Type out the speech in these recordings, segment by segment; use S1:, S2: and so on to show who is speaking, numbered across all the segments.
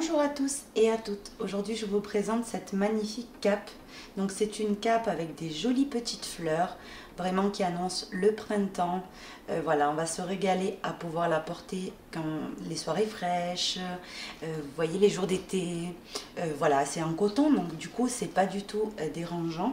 S1: Bonjour à tous et à toutes. Aujourd'hui je vous présente cette magnifique cape. Donc c'est une cape avec des jolies petites fleurs, vraiment qui annonce le printemps. Voilà, on va se régaler à pouvoir la porter quand les soirées fraîches, vous voyez les jours d'été. Voilà, c'est en coton donc du coup c'est pas du tout dérangeant.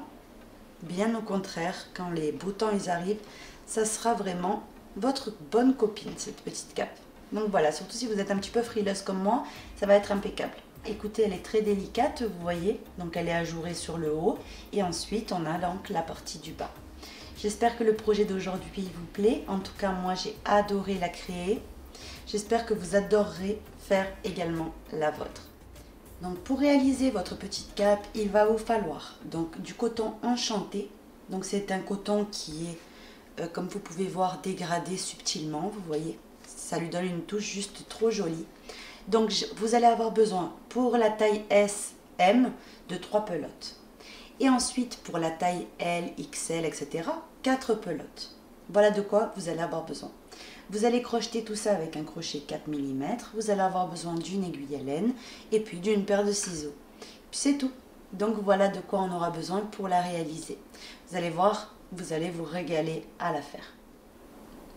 S1: Bien au contraire, quand les beaux temps ils arrivent, ça sera vraiment votre bonne copine cette petite cape. Donc voilà, surtout si vous êtes un petit peu frileuse comme moi, ça va être impeccable. Écoutez, elle est très délicate, vous voyez, donc elle est ajourée sur le haut et ensuite on a donc la partie du bas. J'espère que le projet d'aujourd'hui vous plaît, en tout cas moi j'ai adoré la créer. J'espère que vous adorerez faire également la vôtre. Donc pour réaliser votre petite cape, il va vous falloir donc du coton enchanté. Donc c'est un coton qui est, comme vous pouvez voir, dégradé subtilement, vous voyez. Ça lui donne une touche juste trop jolie. Donc vous allez avoir besoin pour la taille S, M de 3 pelotes. Et ensuite pour la taille L, XL, etc. 4 pelotes. Voilà de quoi vous allez avoir besoin. Vous allez crocheter tout ça avec un crochet 4 mm. Vous allez avoir besoin d'une aiguille à laine et puis d'une paire de ciseaux. Puis c'est tout. Donc voilà de quoi on aura besoin pour la réaliser. Vous allez voir, vous allez vous régaler à la faire.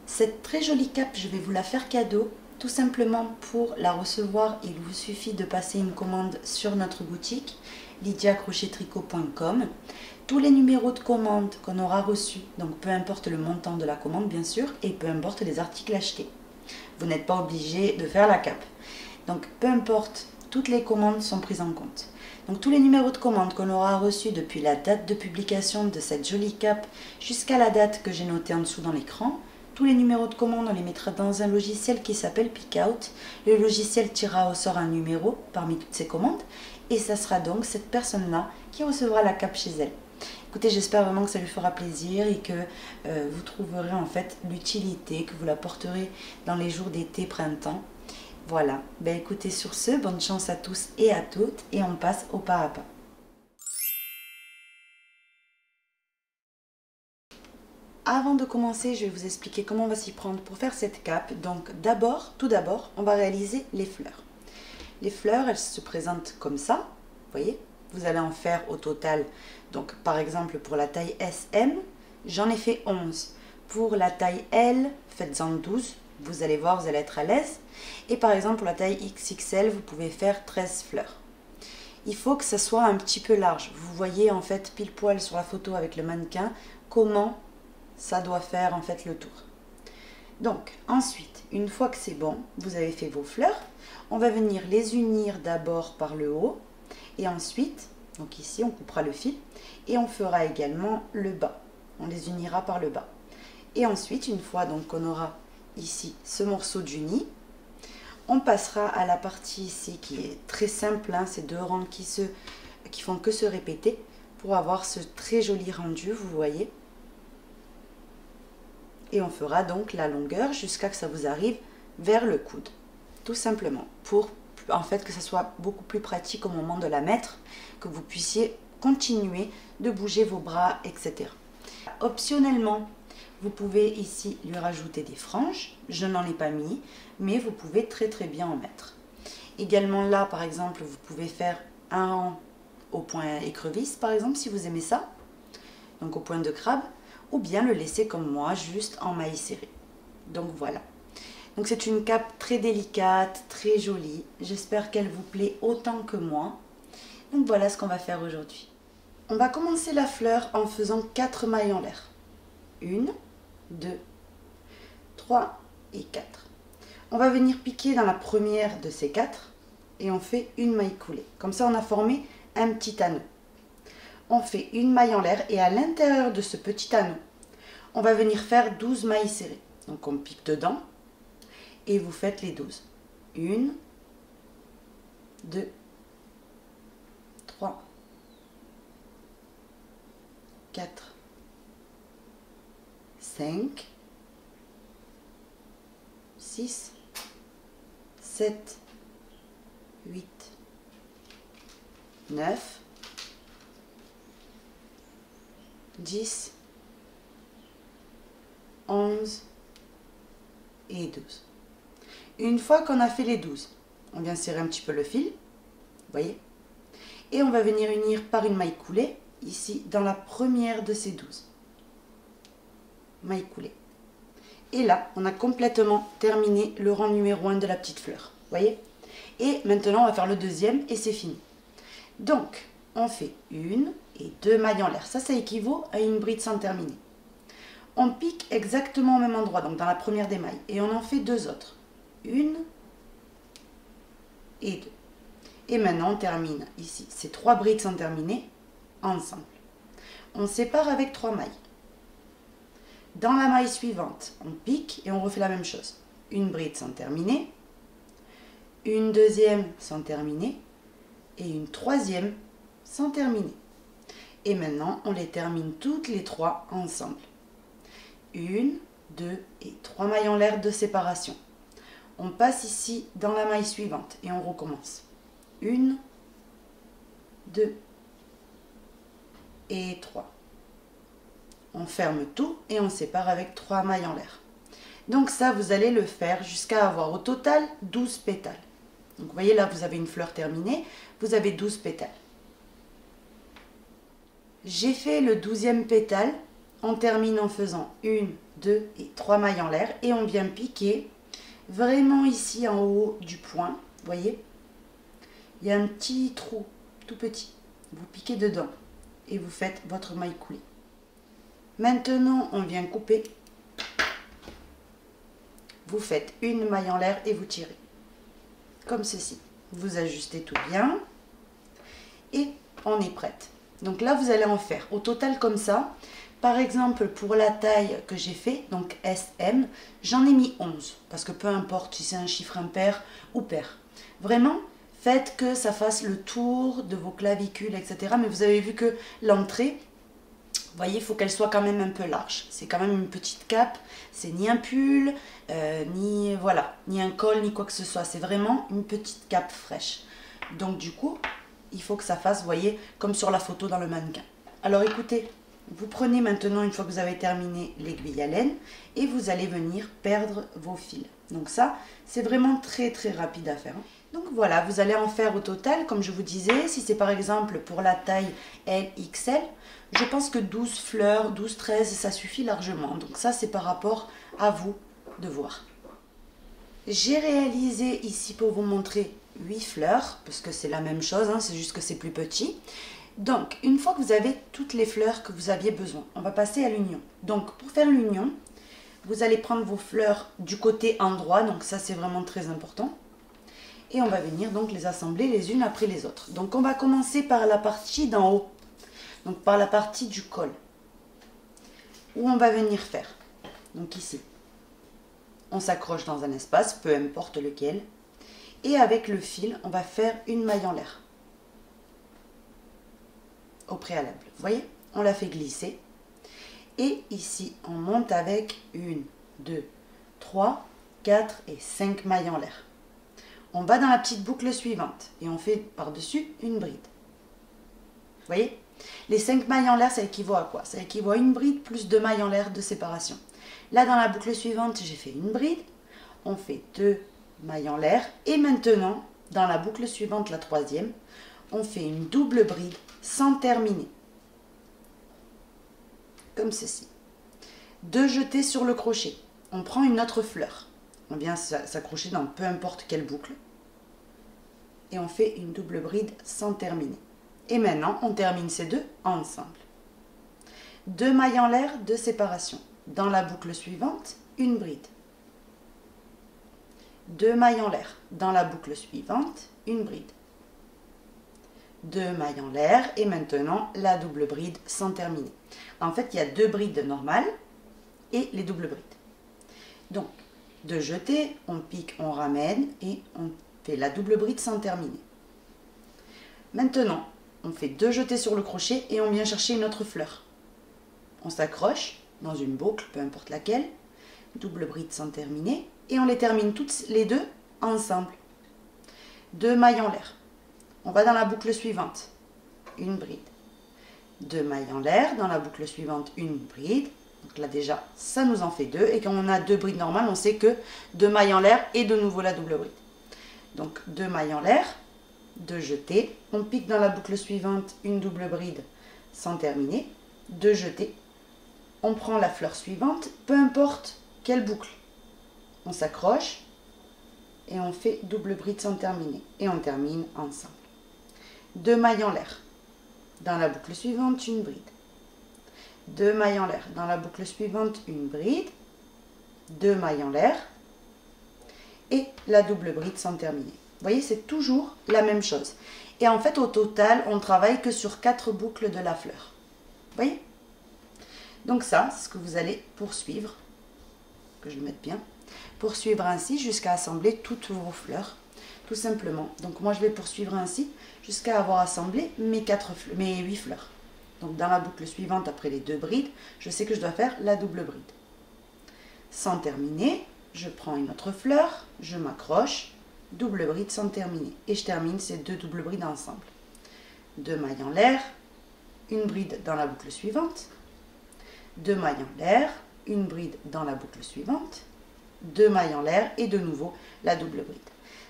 S1: Cette très jolie cape, je vais vous la faire cadeau. Tout simplement pour la recevoir, il vous suffit de passer une commande sur notre boutique lydiacrochettricot.com. Tous les numéros de commande qu'on aura reçus, donc peu importe le montant de la commande bien sûr, et peu importe les articles achetés. Vous n'êtes pas obligé de faire la cape. Donc peu importe, toutes les commandes sont prises en compte. Donc tous les numéros de commande qu'on aura reçus depuis la date de publication de cette jolie cape jusqu'à la date que j'ai notée en dessous dans l'écran, tous les numéros de commande, on les mettra dans un logiciel qui s'appelle Pickout. Le logiciel tirera au sort un numéro parmi toutes ces commandes et ça sera donc cette personne-là qui recevra la cape chez elle. Écoutez, j'espère vraiment que ça lui fera plaisir et que vous trouverez en fait l'utilité, que vous la porterez dans les jours d'été, printemps. Voilà, ben écoutez, sur ce, bonne chance à tous et à toutes et on passe au pas à pas. Avant de commencer, je vais vous expliquer comment on va s'y prendre pour faire cette cape. Donc tout d'abord, on va réaliser les fleurs. Les fleurs, elles se présentent comme ça, vous voyez. Vous allez en faire au total, donc par exemple pour la taille SM, j'en ai fait 11. Pour la taille L, faites-en 12, vous allez voir, vous allez être à l'aise. Et par exemple pour la taille XXL, vous pouvez faire 13 fleurs. Il faut que ça soit un petit peu large. Vous voyez en fait pile poil sur la photo avec le mannequin comment ça doit faire en fait le tour. Donc ensuite, une fois que c'est bon, vous avez fait vos fleurs, on va venir les unir d'abord par le haut et ensuite, donc ici on coupera le fil et on fera également le bas. On les unira par le bas. Et ensuite, une fois donc qu'on aura ici ce morceau d'uni, on passera à la partie ici qui est très simple, hein, ces deux rangs qui font que se répéter pour avoir ce très joli rendu, vous voyez. Et on fera donc la longueur jusqu'à ce que ça vous arrive vers le coude. Tout simplement. Pour en fait que ça soit beaucoup plus pratique au moment de la mettre, que vous puissiez continuer de bouger vos bras, etc. Optionnellement, vous pouvez ici lui rajouter des franges. Je n'en ai pas mis, mais vous pouvez très bien en mettre. Également là, par exemple, vous pouvez faire un rang au point écrevisse, par exemple, si vous aimez ça. Donc au point de crabe. Ou bien le laisser comme moi, juste en mailles serrées. Donc voilà. Donc c'est une cape très délicate, très jolie. J'espère qu'elle vous plaît autant que moi. Donc voilà ce qu'on va faire aujourd'hui. On va commencer la fleur en faisant 4 mailles en l'air. 1, 2, 3 et 4. On va venir piquer dans la première de ces 4 et on fait une maille coulée. Comme ça on a formé un petit anneau. On fait une maille en l'air et à l'intérieur de ce petit anneau, on va venir faire 12 mailles serrées. Donc on pique dedans et vous faites les 12. 1, 2, 3, 4, 5, 6, 7, 8, 9, 10, 11 et 12. Une fois qu'on a fait les 12, on vient serrer un petit peu le fil voyez? Et on va venir unir par une maille coulée, ici, dans la première de ces 12. Maille coulée. Et là, on a complètement terminé le rang numéro 1 de la petite fleur, voyez? Et maintenant, on va faire le deuxième et c'est fini. Donc, on fait 1 et 2 mailles en l'air. Ça équivaut à une bride sans terminer. On pique exactement au même endroit, donc dans la première des mailles. Et on en fait 2 autres. 1 et 2. Et maintenant, on termine ici ces 3 brides sans terminer ensemble. On sépare avec 3 mailles. Dans la maille suivante, on pique et on refait la même chose. Une bride sans terminer, une deuxième sans terminer et une troisième sans terminer. Et maintenant, on les termine toutes les 3 ensemble. 1, 2 et 3 mailles en l'air de séparation. On passe ici dans la maille suivante et on recommence. 1, 2 et 3. On ferme tout et on sépare avec 3 mailles en l'air. Donc ça, vous allez le faire jusqu'à avoir au total 12 pétales. Donc vous voyez là, vous avez une fleur terminée, vous avez 12 pétales. J'ai fait le 12e pétale. On termine en faisant 1, 2 et 3 mailles en l'air et on vient piquer vraiment ici en haut du point. Vous voyez, il y a un petit trou tout petit. Vous piquez dedans et vous faites votre maille coulée. Maintenant, on vient couper. Vous faites une maille en l'air et vous tirez. Comme ceci. Vous ajustez tout bien et on est prête. Donc là, vous allez en faire au total comme ça. Par exemple, pour la taille que j'ai fait, donc SM, j'en ai mis 11. Parce que peu importe si c'est un chiffre impair ou pair. Vraiment, faites que ça fasse le tour de vos clavicules, etc. Mais vous avez vu que l'entrée, vous voyez, il faut qu'elle soit quand même un peu large. C'est quand même une petite cape. C'est ni un pull, ni un col, ni quoi que ce soit. C'est vraiment une petite cape fraîche. Donc du coup, il faut que ça fasse, vous voyez, comme sur la photo dans le mannequin. Alors écoutez, vous prenez maintenant, une fois que vous avez terminé l'aiguille à laine, et vous allez venir perdre vos fils. Donc ça, c'est vraiment très très rapide à faire. Donc voilà, vous allez en faire au total, comme je vous disais, si c'est par exemple pour la taille LXL, je pense que 12 fleurs, 12, 13, ça suffit largement. Donc ça, c'est par rapport à vous de voir. J'ai réalisé ici pour vous montrer 8 fleurs, parce que c'est la même chose, hein, c'est juste que c'est plus petit. Donc, une fois que vous avez toutes les fleurs que vous aviez besoin, on va passer à l'union. Donc, pour faire l'union, vous allez prendre vos fleurs du côté endroit, donc ça c'est vraiment très important. Et on va venir donc les assembler les unes après les autres. Donc, on va commencer par la partie d'en haut, donc par la partie du col, où on va venir faire. Donc ici, on s'accroche dans un espace, peu importe lequel, et avec le fil, on va faire une maille en l'air. Au préalable, vous voyez, on la fait glisser et ici on monte avec 1, 2, 3, 4 et 5 mailles en l'air. On va dans la petite boucle suivante et on fait par-dessus une bride. Vous voyez, les 5 mailles en l'air, ça équivaut à quoi? Ça équivaut à une bride plus 2 mailles en l'air de séparation. Là dans la boucle suivante, j'ai fait une bride, on fait 2 mailles en l'air et maintenant dans la boucle suivante, la troisième, on fait une double bride sans terminer. Comme ceci. 2 jetés sur le crochet. On prend une autre fleur. On vient s'accrocher dans peu importe quelle boucle. Et on fait une double bride sans terminer. Et maintenant, on termine ces deux ensemble. 2 mailles en l'air de séparation. Dans la boucle suivante, une bride. 2 mailles en l'air. Dans la boucle suivante, une bride. 2 mailles en l'air et maintenant la double bride sans terminer. En fait, il y a 2 brides normales et les doubles brides. Donc, 2 jetés, on pique, on ramène et on fait la double bride sans terminer. Maintenant, on fait 2 jetés sur le crochet et on vient chercher une autre fleur. On s'accroche dans une boucle, peu importe laquelle, double bride sans terminer et on les termine toutes les deux ensemble. 2 mailles en l'air. On va dans la boucle suivante, une bride. 2 mailles en l'air, dans la boucle suivante, une bride. Donc là déjà, ça nous en fait 2. Et quand on a 2 brides normales, on sait que 2 mailles en l'air et de nouveau la double bride. Donc 2 mailles en l'air, 2 jetés, on pique dans la boucle suivante une double bride sans terminer, 2 jetés, on prend la fleur suivante, peu importe quelle boucle, on s'accroche et on fait double bride sans terminer et on termine ensemble. 2 mailles en l'air, dans la boucle suivante une bride, 2 mailles en l'air, dans la boucle suivante une bride, 2 mailles en l'air et la double bride sans terminer. Vous voyez, c'est toujours la même chose. Et en fait, au total, on ne travaille que sur 4 boucles de la fleur. Vous voyez? Donc ça, c'est ce que vous allez poursuivre, que je le mette bien, poursuivre ainsi jusqu'à assembler toutes vos fleurs, tout simplement. Donc moi, je vais poursuivre ainsi jusqu'à avoir assemblé mes 8 fleurs. Donc dans la boucle suivante, après les 2 brides, je sais que je dois faire la double bride. Sans terminer, je prends une autre fleur, je m'accroche, double bride sans terminer. Et je termine ces 2 doubles brides ensemble. 2 mailles en l'air, une bride dans la boucle suivante, 2 mailles en l'air, une bride dans la boucle suivante, 2 mailles en l'air et de nouveau la double bride.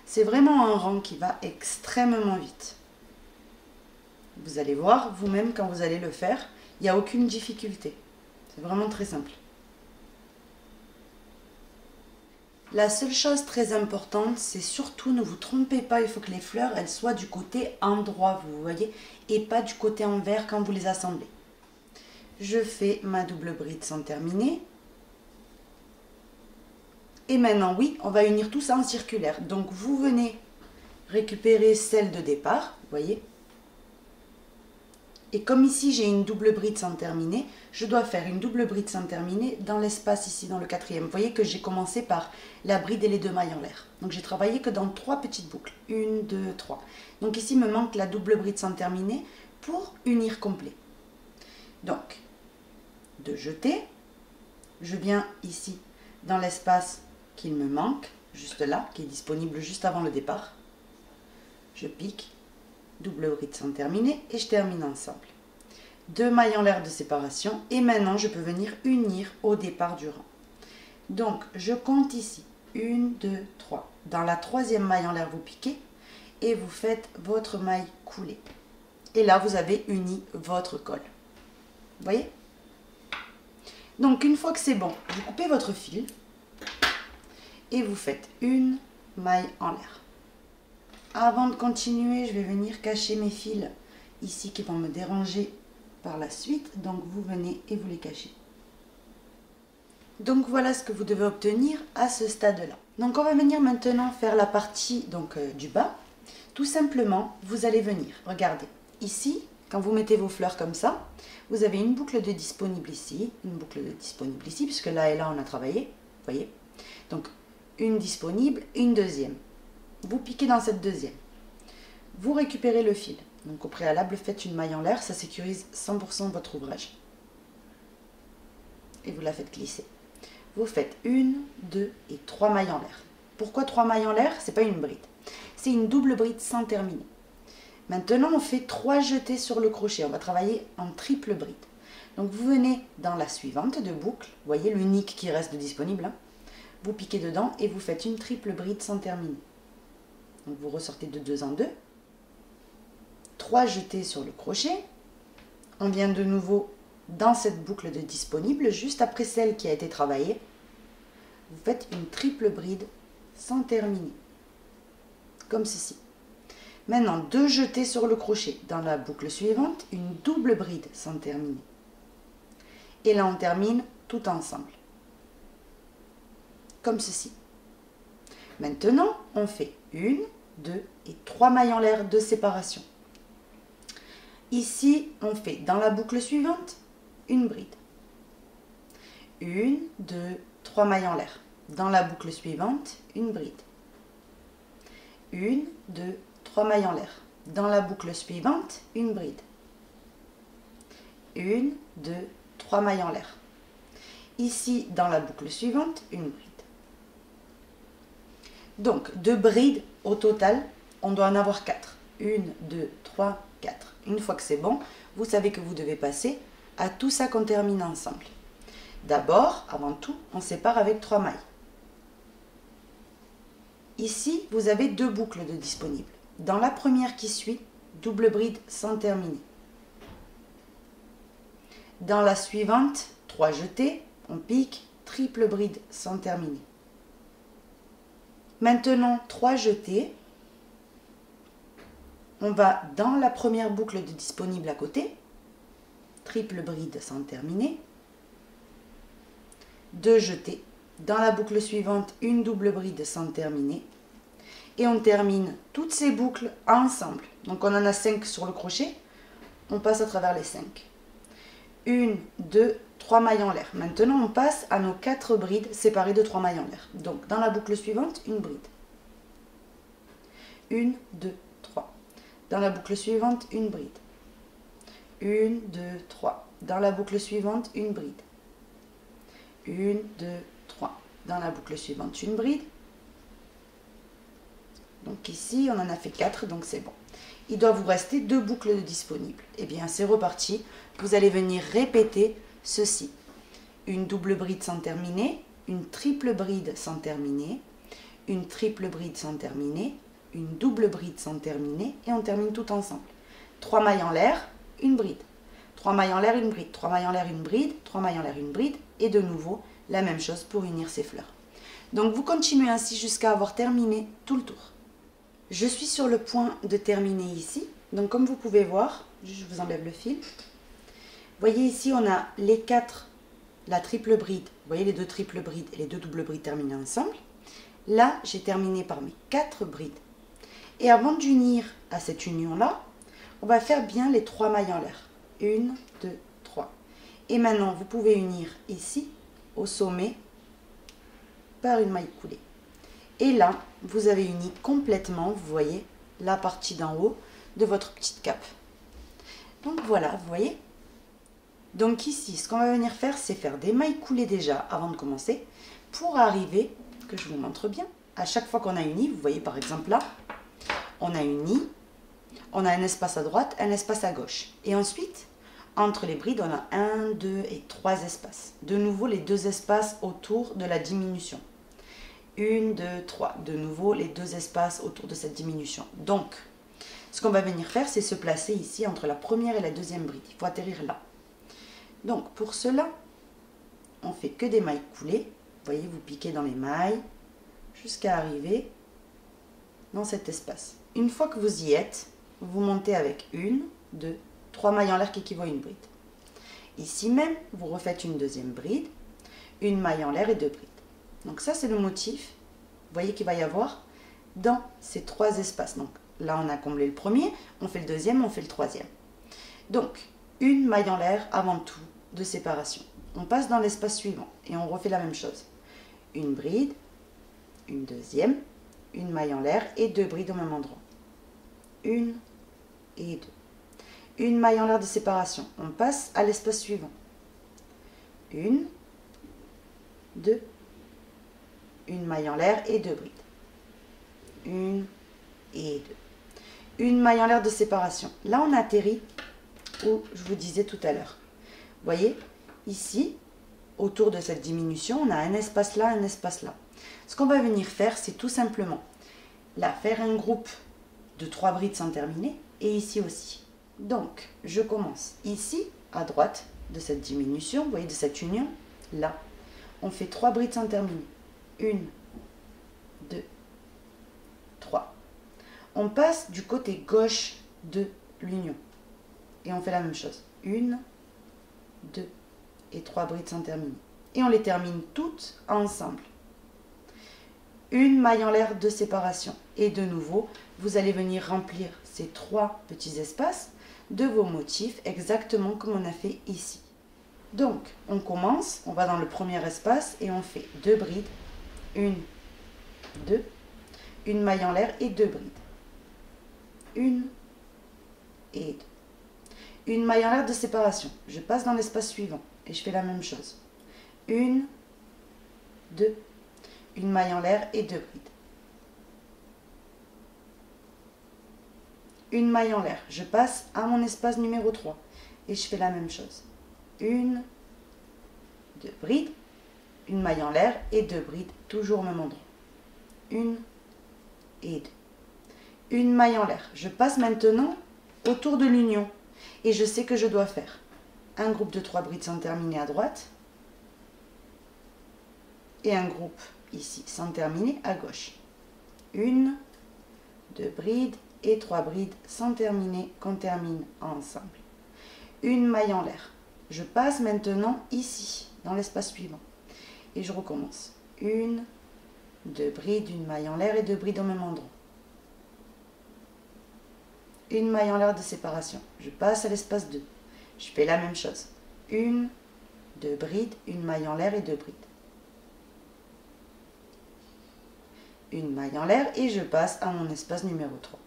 S1: C'est vraiment un rang qui va extrêmement vite. Vous allez voir vous-même quand vous allez le faire, il n'y a aucune difficulté. C'est vraiment très simple. La seule chose très importante, c'est surtout ne vous trompez pas, il faut que les fleurs elles soient du côté endroit, vous voyez, et pas du côté envers quand vous les assemblez. Je fais ma double bride sans terminer. Et maintenant, oui, on va unir tout ça en circulaire. Donc, vous venez récupérer celle de départ, vous voyez. Et comme ici, j'ai une double bride sans terminer, je dois faire une double bride sans terminer dans l'espace ici, dans le 4e. Vous voyez que j'ai commencé par la bride et les 2 mailles en l'air. Donc, j'ai travaillé que dans 3 petites boucles. 1, 2, 3. Donc, ici, il me manque la double bride sans terminer pour unir complet. Donc, 2 jetés. Je viens ici, dans l'espace qu'il me manque, juste là, qui est disponible juste avant le départ. Je pique. Double bride sans terminer et je termine ensemble. 2 mailles en l'air de séparation et maintenant je peux venir unir au départ du rang. Donc je compte ici 1, 2, 3. Dans la 3e maille en l'air vous piquez et vous faites votre maille coulée. Et là vous avez uni votre col. Vous voyez? Donc une fois que c'est bon, vous coupez votre fil et vous faites une maille en l'air. Avant de continuer, je vais venir cacher mes fils ici qui vont me déranger par la suite. Donc vous venez et vous les cachez. Donc voilà ce que vous devez obtenir à ce stade-là. Donc on va venir maintenant faire la partie du bas. Tout simplement, vous allez venir, regardez, ici, quand vous mettez vos fleurs comme ça, vous avez une boucle de disponible ici, une boucle de disponible ici, puisque là et là on a travaillé, vous voyez. Donc une disponible, une deuxième. Vous piquez dans cette deuxième. Vous récupérez le fil. Donc au préalable, faites une maille en l'air, ça sécurise 100% votre ouvrage. Et vous la faites glisser. Vous faites 1, 2 et 3 mailles en l'air. Pourquoi 3 mailles en l'air? C'est pas une bride. C'est une double bride sans terminer. Maintenant, on fait 3 jetés sur le crochet. On va travailler en triple bride. Donc vous venez dans la suivante de boucle. Vous voyez l'unique qui reste disponible. Hein. Vous piquez dedans et vous faites une triple bride sans terminer. Donc vous ressortez de 2 en 2. 3 jetés sur le crochet. On vient de nouveau dans cette boucle de disponible, juste après celle qui a été travaillée. Vous faites une triple bride sans terminer. Comme ceci. Maintenant, 2 jetés sur le crochet. Dans la boucle suivante, une double bride sans terminer. Et là, on termine tout ensemble. Comme ceci. Maintenant, on fait 1, 2 et 3 mailles en l'air de séparation. Ici, on fait dans la boucle suivante, une bride. 1, 2, 3 mailles en l'air. Dans la boucle suivante, une bride. 1, 2, 3 mailles en l'air. Dans la boucle suivante, une bride. 1, 2, 3 mailles en l'air. Ici, dans la boucle suivante, une bride. Donc, de brides, au total, on doit en avoir 4. 1, 2, 3, 4. Une fois que c'est bon, vous savez que vous devez passer à tout ça qu'on termine ensemble. D'abord, avant tout, on sépare avec 3 mailles. Ici, vous avez 2 boucles de disponibles. dans la première qui suit, double bride sans terminer. Dans la suivante, 3 jetés, on pique, triple bride sans terminer. Maintenant, 3 jetés. On va dans la première boucle de disponible à côté, triple bride sans terminer, 2 jetés. Dans la boucle suivante, une double bride sans terminer. Et on termine toutes ces boucles ensemble. Donc on en a 5 sur le crochet, on passe à travers les 5. 1, 2, 3 mailles en l'air. Maintenant on passe à nos 4 brides séparées de 3 mailles en l'air. Donc dans la boucle suivante, une bride. 1, 2, 3. Dans la boucle suivante, une bride. 1, 2, 3. Dans la boucle suivante, une bride. 1, 2, 3. Dans la boucle suivante, une bride. Donc ici, on en a fait 4, donc c'est bon. Il doit vous rester 2 boucles disponibles. Et bien, c'est reparti. Vous allez venir répéter ceci. Une double bride sans terminer, une triple bride sans terminer, une triple bride sans terminer, une double bride sans terminer, et on termine tout ensemble. 3 mailles en l'air, une bride. 3 mailles en l'air, une bride. 3 mailles en l'air, une bride. 3 mailles en l'air, une bride. Et de nouveau, la même chose pour unir ces fleurs. Donc, vous continuez ainsi jusqu'à avoir terminé tout le tour. Je suis sur le point de terminer ici. Donc comme vous pouvez voir, je vous enlève le fil. Vous voyez ici, on a les 4, la triple bride. Vous voyez les 2 triples brides et les 2 doubles brides terminées ensemble. Là, j'ai terminé par mes 4 brides. Et avant d'unir à cette union-là, on va faire bien les 3 mailles en l'air. 1, 2, 3. Et maintenant, vous pouvez unir ici, au sommet, par une maille coulée. Et là, vous avez uni complètement, vous voyez, la partie d'en haut de votre petite cape. Donc voilà, vous voyez. Donc ici, ce qu'on va venir faire, c'est faire des mailles coulées déjà avant de commencer, pour arriver, que je vous montre bien, à chaque fois qu'on a uni, vous voyez par exemple là, on a uni, on a un espace à droite, un espace à gauche. Et ensuite, entre les brides, on a 1, 2 et 3 espaces. De nouveau, les 2 espaces autour de la diminution. 1, 2, 3. De nouveau, les 2 espaces autour de cette diminution. Donc, ce qu'on va venir faire, c'est se placer ici entre la première et la deuxième bride. Il faut atterrir là. Donc, pour cela, on fait que des mailles coulées. Vous voyez, vous piquez dans les mailles jusqu'à arriver dans cet espace. Une fois que vous y êtes, vous montez avec 1, 2, 3 mailles en l'air qui équivaut à une bride. Ici même, vous refaites une deuxième bride, une maille en l'air et 2 brides. Donc ça, c'est le motif, vous voyez qu'il va y avoir dans ces 3 espaces. Donc là, on a comblé le premier, on fait le deuxième, on fait le troisième. Donc, une maille en l'air avant tout de séparation. On passe dans l'espace suivant et on refait la même chose. Une bride, une deuxième, une maille en l'air et 2 brides au même endroit. 1 et 2. Une maille en l'air de séparation. On passe à l'espace suivant. 1, 2, une maille en l'air et 2 brides. 1 et 2. Une maille en l'air de séparation. Là, on atterrit où je vous disais tout à l'heure. Vous voyez, ici, autour de cette diminution, on a un espace là, un espace là. Ce qu'on va venir faire, c'est tout simplement là, faire un groupe de 3 brides sans terminer et ici aussi. Donc, je commence ici, à droite de cette diminution, vous voyez, de cette union, là. On fait 3 brides sans terminer. 1, 2, 3. On passe du côté gauche de l'union. Et on fait la même chose. 1, 2 et 3 brides sans terminer. Et on les termine toutes ensemble. Une maille en l'air de séparation. Et de nouveau, vous allez venir remplir ces 3 petits espaces de vos motifs exactement comme on a fait ici. Donc, on commence, on va dans le premier espace et on fait 2 brides. 1, 2, une maille en l'air et 2 brides. 1 et 2. Une maille en l'air de séparation. Je passe dans l'espace suivant et je fais la même chose. 1, 2, une maille en l'air et 2 brides. Une maille en l'air. Je passe à mon espace numéro 3 et je fais la même chose. 1, 2 brides, une maille en l'air et 2 brides, toujours au même endroit. 1 et 2. une maille en l'air. Je passe maintenant autour de l'union et je sais que je dois faire un groupe de 3 brides sans terminer à droite et un groupe ici sans terminer à gauche. 1, 2 brides et 3 brides sans terminer qu'on termine ensemble. Une maille en l'air. Je passe maintenant ici dans l'espace suivant et je recommence. 1, 2 brides, une maille en l'air et 2 brides au même endroit. Une maille en l'air de séparation. Je passe à l'espace 2. Je fais la même chose. 1, 2 brides, une maille en l'air et 2 brides. Une maille en l'air et je passe à mon espace numéro 3.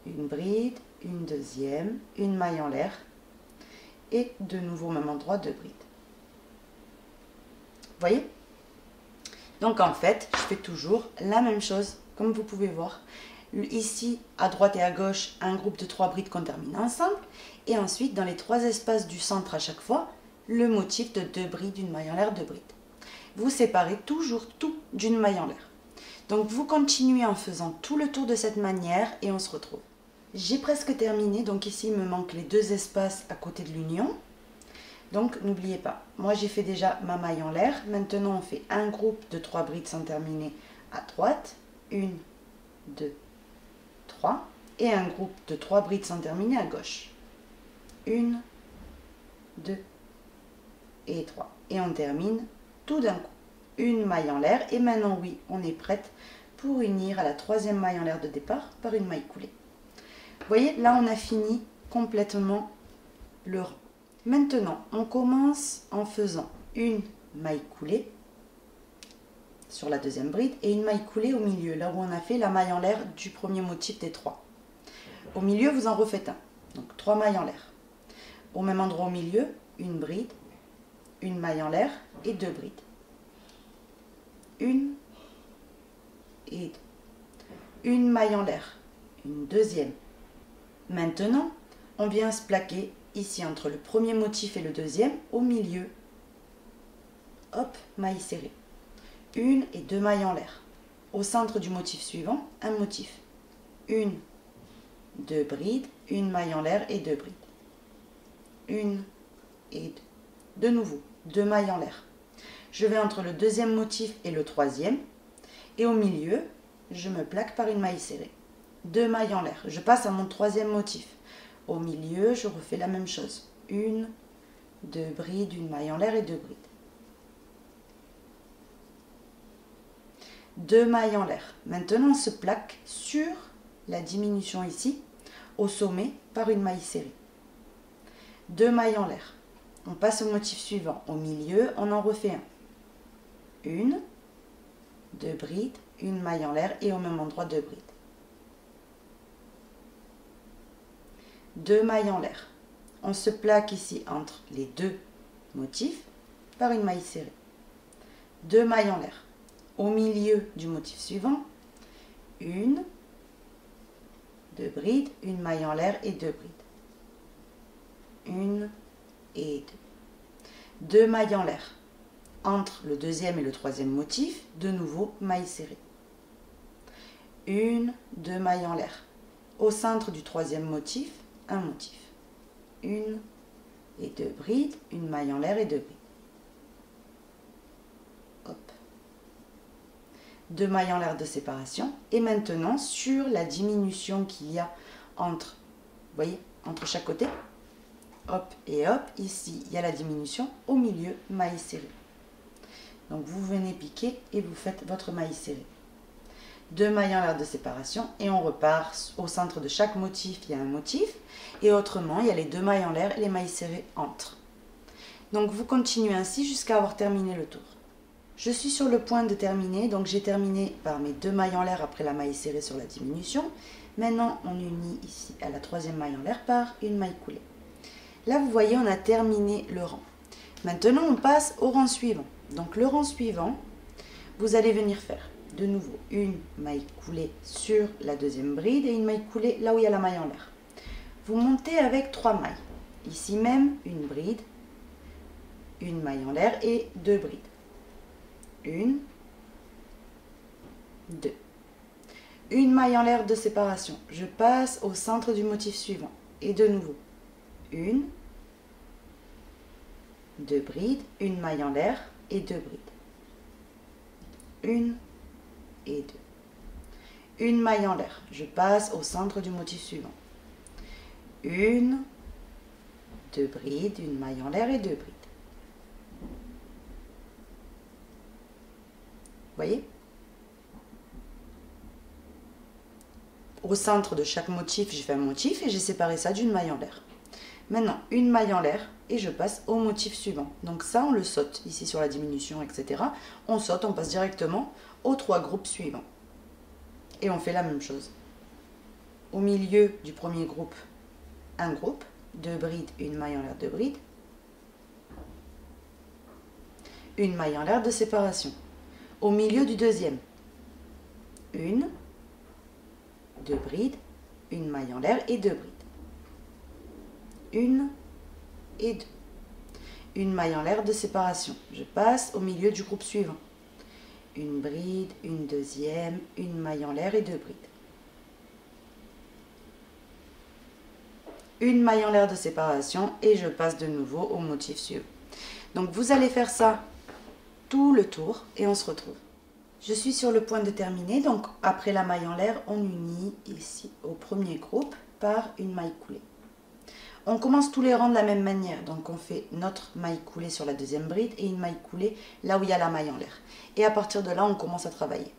S1: Une bride, une deuxième, une maille en l'air et de nouveau au même endroit 2 brides. Vous voyez? Donc en fait, je fais toujours la même chose, comme vous pouvez voir. Ici, à droite et à gauche, un groupe de 3 brides qu'on termine ensemble. Et ensuite, dans les 3 espaces du centre à chaque fois, le motif de 2 brides, une maille en l'air, 2 brides. Vous séparez toujours tout d'une maille en l'air. Donc vous continuez en faisant tout le tour de cette manière et on se retrouve. J'ai presque terminé, donc ici il me manque les 2 espaces à côté de l'union. Donc n'oubliez pas, moi j'ai fait déjà ma maille en l'air. Maintenant on fait un groupe de 3 brides sans terminer à droite. 1, 2, 3. Et un groupe de 3 brides sans terminer à gauche. 1, 2 et 3. Et on termine tout d'un coup. Une maille en l'air et maintenant oui, on est prête pour unir à la 3e maille en l'air de départ par une maille coulée. Vous voyez, là on a fini complètement le rang. Maintenant, on commence en faisant une maille coulée sur la 2e bride et une maille coulée au milieu, là où on a fait la maille en l'air du premier motif des 3. Au milieu, vous en refaites un, donc 3 mailles en l'air. Au même endroit au milieu, une bride, une maille en l'air et 2 brides. Une et 2. Une maille en l'air, une deuxième. Maintenant, on vient se plaquer ici entre le premier motif et le deuxième, au milieu. Hop, maille serrée. Une et 2 mailles en l'air. Au centre du motif suivant, un motif. 1, 2 brides, une maille en l'air et 2 brides. 1 et 2. De nouveau, 2 mailles en l'air. Je vais entre le 2e motif et le 3e. Et au milieu, je me plaque par une maille serrée. 2 mailles en l'air. Je passe à mon 3e motif. Au milieu, je refais la même chose. 1, 2 brides, une maille en l'air et 2 brides. 2 mailles en l'air. Maintenant, on se plaque sur la diminution ici, au sommet, par une maille serrée. 2 mailles en l'air. On passe au motif suivant. Au milieu, on en refait un. 1, 2 brides, une maille en l'air et au même endroit 2 brides. 2 mailles en l'air. On se plaque ici entre les 2 motifs par une maille serrée. 2 mailles en l'air. Au milieu du motif suivant, 1, 2 brides, une maille en l'air et 2 brides. 1 et 2. 2 mailles en l'air. Entre le 2e et le 3e motif, de nouveau maille serrée. 1, 2 mailles en l'air. Au centre du 3e motif, un motif. 1 et 2 brides, une maille en l'air et 2 brides. Hop. 2 mailles en l'air de séparation. Et maintenant, sur la diminution qu'il y a entre, vous voyez, entre chaque côté, hop et hop, ici, il y a la diminution, au milieu, maille serrée. Donc, vous venez piquer et vous faites votre maille serrée. 2 mailles en l'air de séparation et on repart. Au centre de chaque motif, il y a un motif. Et autrement, il y a les 2 mailles en l'air et les mailles serrées entre. Donc, vous continuez ainsi jusqu'à avoir terminé le tour. Je suis sur le point de terminer, donc j'ai terminé par mes 2 mailles en l'air après la maille serrée sur la diminution. Maintenant, on unit ici à la 3e maille en l'air par une maille coulée. Là, vous voyez, on a terminé le rang. Maintenant, on passe au rang suivant. Donc, le rang suivant, vous allez venir faire de nouveau une maille coulée sur la 2e bride et une maille coulée là où il y a la maille en l'air. Vous montez avec 3 mailles. Ici même, une bride, une maille en l'air et 2 brides. 1, 2. une maille en l'air de séparation, je passe au centre du motif suivant, et de nouveau, une, deux brides, une maille en l'air et deux brides, une et deux, une maille en l'air, je passe au centre du motif suivant, une, deux brides, une maille en l'air et deux brides. Voyez? Au centre de chaque motif, j'ai fait un motif et j'ai séparé ça d'une maille en l'air. Maintenant, une maille en l'air et je passe au motif suivant. Donc ça, on le saute ici sur la diminution, etc. On saute, on passe directement aux trois groupes suivants. Et on fait la même chose. Au milieu du premier groupe, un groupe, deux brides, une maille en l'air, deux brides. Une maille en l'air de séparation. Au milieu du deuxième, une, deux brides, une maille en l'air et deux brides. Une et deux. Une maille en l'air de séparation. Je passe au milieu du groupe suivant. Une bride, une deuxième, une maille en l'air et deux brides. Une maille en l'air de séparation et je passe de nouveau au motif suivant. Donc vous allez faire ça tout le tour et on se retrouve. Je suis sur le point de terminer, donc après la maille en l'air, on unit ici au premier groupe par une maille coulée. On commence tous les rangs de la même manière, donc on fait notre maille coulée sur la deuxième bride et une maille coulée là où il y a la maille en l'air. Et à partir de là, on commence à travailler.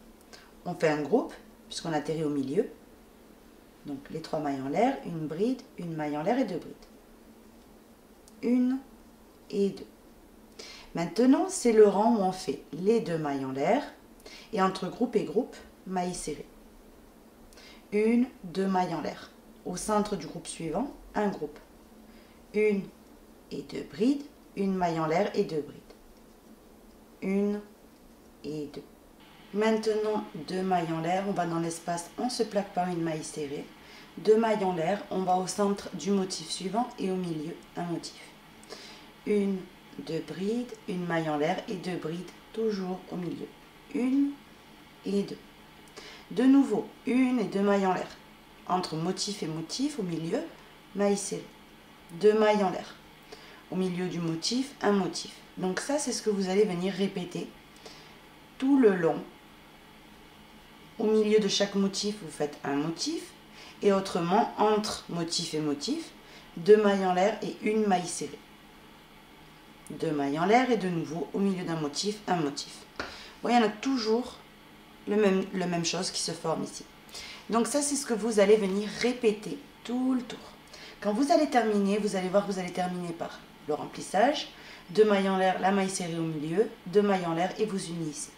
S1: On fait un groupe, puisqu'on atterrit au milieu. Donc les trois mailles en l'air, une bride, une maille en l'air et deux brides. Une et deux. Maintenant, c'est le rang où on fait les deux mailles en l'air et entre groupe et groupe, maille serrée. Une, deux mailles en l'air. Au centre du groupe suivant, un groupe. Une et deux brides, une maille en l'air et deux brides. Une et deux. Maintenant, deux mailles en l'air, on va dans l'espace, on se plaque par une maille serrée. Deux mailles en l'air, on va au centre du motif suivant et au milieu, un motif. Une, deux brides, une maille en l'air et deux brides, toujours au milieu. Une et deux. De nouveau, une et deux mailles en l'air. Entre motif et motif, au milieu, maille serrée. Deux mailles en l'air. Au milieu du motif, un motif. Donc ça, c'est ce que vous allez venir répéter tout le long. Au milieu de chaque motif, vous faites un motif. Et autrement, entre motif et motif, deux mailles en l'air et une maille serrée. Deux mailles en l'air et de nouveau, au milieu d'un motif, un motif. Vous voyez, il y en a toujours le même chose qui se forme ici. Donc ça, c'est ce que vous allez venir répéter tout le tour. Quand vous allez terminer, vous allez voir que vous allez terminer par le remplissage, deux mailles en l'air, la maille serrée au milieu, deux mailles en l'air et vous unissez.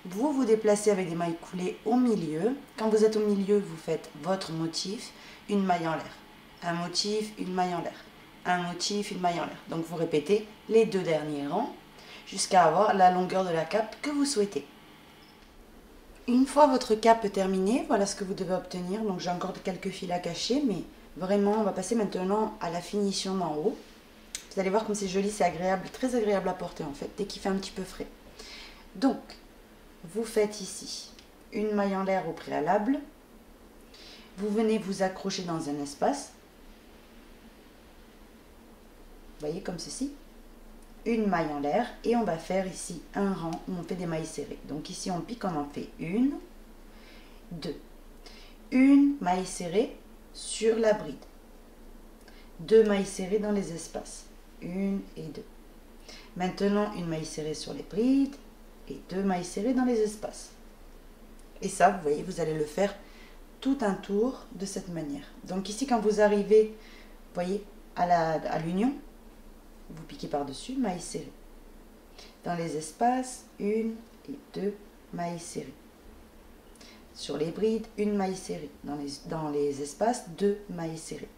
S1: Vous vous déplacez avec des mailles coulées au milieu. Quand vous êtes au milieu, vous faites votre motif, une maille en l'air. Un motif, une maille en l'air. Un motif, une maille en l'air. Donc vous répétez les deux derniers rangs jusqu'à avoir la longueur de la cape que vous souhaitez. Une fois votre cape terminée, voilà ce que vous devez obtenir. Donc j'ai encore quelques fils à cacher, mais vraiment on va passer maintenant à la finition d'en haut. Vous allez voir comme c'est joli, c'est agréable, très agréable à porter en fait, dès qu'il fait un petit peu frais. Donc, vous faites ici une maille en l'air au préalable. Vous venez vous accrocher dans un espace. Vous voyez comme ceci. Une maille en l'air et on va faire ici un rang où on fait des mailles serrées. Donc ici on pique, on en fait une, deux. Une maille serrée sur la bride. Deux mailles serrées dans les espaces. Une et deux. Maintenant une maille serrée sur les brides et deux mailles serrées dans les espaces. Et ça, vous voyez, vous allez le faire tout un tour de cette manière. Donc ici, quand vous arrivez, vous voyez, à l'union, vous piquez par-dessus, maille serrée. Dans les espaces, une et deux mailles serrées. Sur les brides, une maille serrée. Dans les espaces, deux mailles serrées.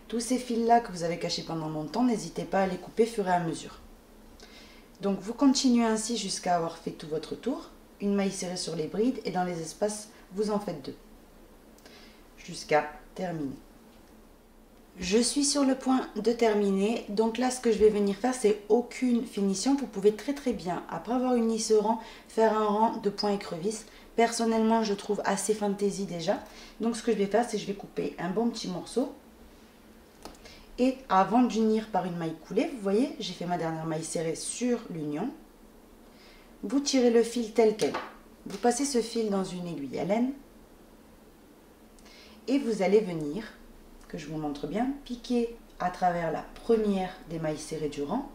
S1: Tous ces fils-là que vous avez cachés pendant longtemps, n'hésitez pas à les couper au fur et à mesure. Donc vous continuez ainsi jusqu'à avoir fait tout votre tour. Une maille serrée sur les brides et dans les espaces, vous en faites deux. Jusqu'à terminer. Je suis sur le point de terminer. Donc là, ce que je vais venir faire, c'est aucune finition. Vous pouvez très bien, après avoir uni ce rang, faire un rang de points écrevisses Personnellement, je trouve assez fantaisie déjà. Donc ce que je vais faire, c'est que je vais couper un bon petit morceau. Et avant d'unir par une maille coulée, vous voyez, j'ai fait ma dernière maille serrée sur l'union. Vous tirez le fil tel quel. Vous passez ce fil dans une aiguille à laine. Et vous allez venir, que je vous montre bien, piquer à travers la première des mailles serrées du rang.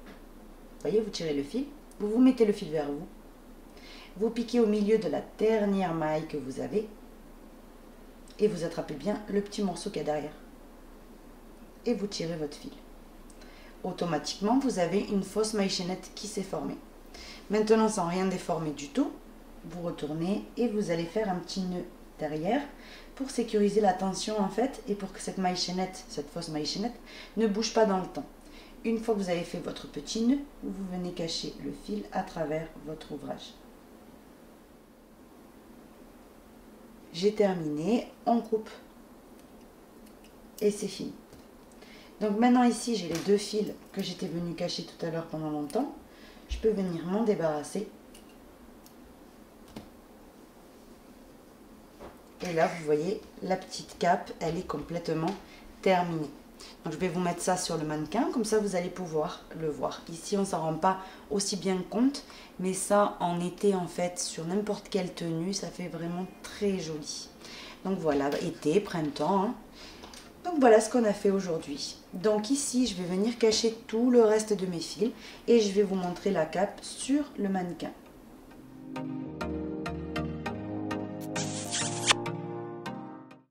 S1: Vous voyez, vous tirez le fil. Vous mettez le fil vers vous. Vous piquez au milieu de la dernière maille que vous avez. Et vous attrapez bien le petit morceau qu'il y a derrière. Et vous tirez votre fil. Automatiquement, vous avez une fausse maille chaînette qui s'est formée. Maintenant, sans rien déformer du tout, vous retournez et vous allez faire un petit nœud derrière pour sécuriser la tension en fait et pour que cette maille chaînette, cette fausse maille chaînette, ne bouge pas dans le temps. Une fois que vous avez fait votre petit nœud, vous venez cacher le fil à travers votre ouvrage. J'ai terminé, on coupe et c'est fini. Donc maintenant ici j'ai les deux fils que j'étais venue cacher tout à l'heure pendant longtemps. Je peux venir m'en débarrasser. Et là vous voyez la petite cape, elle est complètement terminée. Donc je vais vous mettre ça sur le mannequin, comme ça vous allez pouvoir le voir. Ici on ne s'en rend pas aussi bien compte, mais ça en été en fait sur n'importe quelle tenue, ça fait vraiment très joli. Donc voilà, été, printemps. Hein. Donc voilà ce qu'on a fait aujourd'hui. Donc ici je vais venir cacher tout le reste de mes fils et je vais vous montrer la cape sur le mannequin.